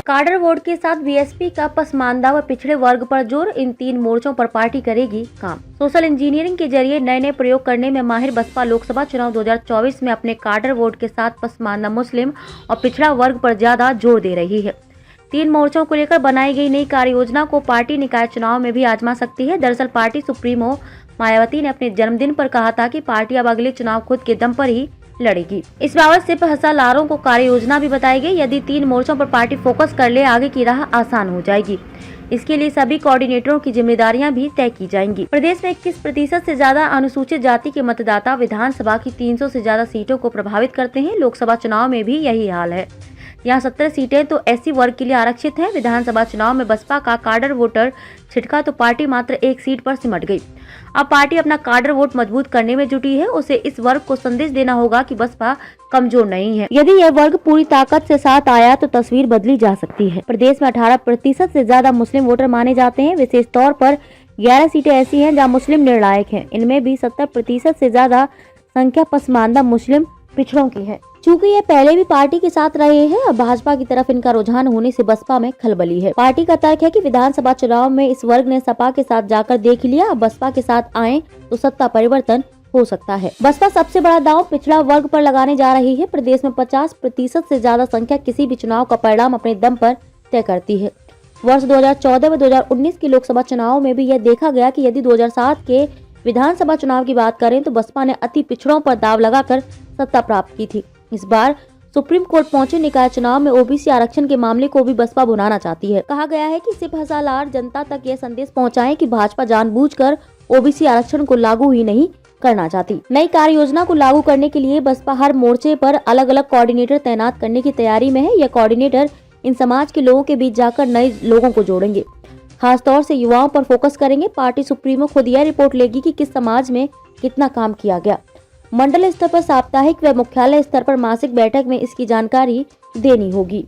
Cadre vote के साथ BSP का पसमानदा व पिछड़े वर्ग पर जोर, इन 3 मोर्चों पर पार्टी करेगी काम। सोशल इंजीनियरिंग के जरिए नए नए प्रयोग करने में माहिर बसपा लोकसभा चुनाव 2024 में अपने काडर वोट के साथ पसमानदा मुस्लिम और पिछड़ा वर्ग पर ज्यादा जोर दे रही है। 3 मोर्चों को लेकर बनाई गई नई कार्य योजना को पार्टी निकाय चुनाव में भी आजमा सकती है। दरअसल पार्टी सुप्रीमो मायावती ने अपने जन्मदिन पर कहा था कि पार्टी अब अगले चुनाव खुद के दम पर ही लड़ेगी। इस बाबत सिर्फ हसालारों को कार्य योजना भी बताई गई। यदि 3 मोर्चों पर पार्टी फोकस कर ले, आगे की राह आसान हो जाएगी। इसके लिए सभी कोऑर्डिनेटरों की जिम्मेदारियां भी तय की जाएंगी। प्रदेश में 21% से ज्यादा अनुसूचित जाति के मतदाता विधानसभा की 300 से ज्यादा सीटों को प्रभावित करते हैं। लोकसभा चुनाव में भी यही हाल है। यहाँ 17 सीटें तो एससी वर्ग के लिए आरक्षित हैं। विधानसभा चुनाव में बसपा का काडर वोटर छिटका तो पार्टी मात्र 1 सीट पर सिमट गई। अब पार्टी अपना काडर वोट मजबूत करने में जुटी है। उसे इस वर्ग को संदेश देना होगा कि बसपा कमजोर नहीं है। यदि यह वर्ग पूरी ताकत से साथ आया तो तस्वीर बदली जा सकती है। प्रदेश में 18% से ज्यादा मुस्लिम वोटर माने जाते हैं। विशेष तौर पर 11 सीटें ऐसी हैं जहाँ मुस्लिम निर्णायक हैं। इनमें भी 70% से ज्यादा संख्या पसमानदा मुस्लिम पिछड़ों की है। चूंकि ये पहले भी पार्टी के साथ रहे हैं, अब भाजपा की तरफ इनका रुझान होने से बसपा में खलबली है। पार्टी का तर्क है कि विधानसभा चुनाव में इस वर्ग ने सपा के साथ जाकर देख लिया, अब बसपा के साथ आए तो सत्ता परिवर्तन हो सकता है। बसपा सबसे बड़ा दांव पिछड़ा वर्ग पर लगाने जा रही है। प्रदेश में 50% से ज्यादा संख्या किसी भी चुनाव का परिणाम अपने दम पर तय करती है। वर्ष 2014 व 2019 के लोकसभा चुनाव में भी यह देखा गया कि यदि 2007 के विधानसभा चुनाव की बात करें तो बसपा ने अति पिछड़ों पर दाव लगाकर सत्ता प्राप्त की थी। इस बार सुप्रीम कोर्ट पहुंचे निकाय चुनाव में ओबीसी आरक्षण के मामले को भी बसपा भुनाना चाहती है। कहा गया है कि सिर्फ हसालार जनता तक यह संदेश पहुंचाएं कि भाजपा जानबूझकर ओबीसी आरक्षण को लागू ही नहीं करना चाहती। नई कार्य योजना को लागू करने के लिए बसपा हर मोर्चे पर अलग अलग कोऑर्डिनेटर तैनात करने की तैयारी में है। यह कोऑर्डिनेटर इन समाज के लोगों के बीच जाकर नए लोगों को जोड़ेंगे, खासतौर से युवाओं पर फोकस करेंगे। पार्टी सुप्रीमो खुद यह रिपोर्ट लेगी कि किस समाज में कितना काम किया गया। मंडल स्तर पर साप्ताहिक व मुख्यालय स्तर पर मासिक बैठक में इसकी जानकारी देनी होगी।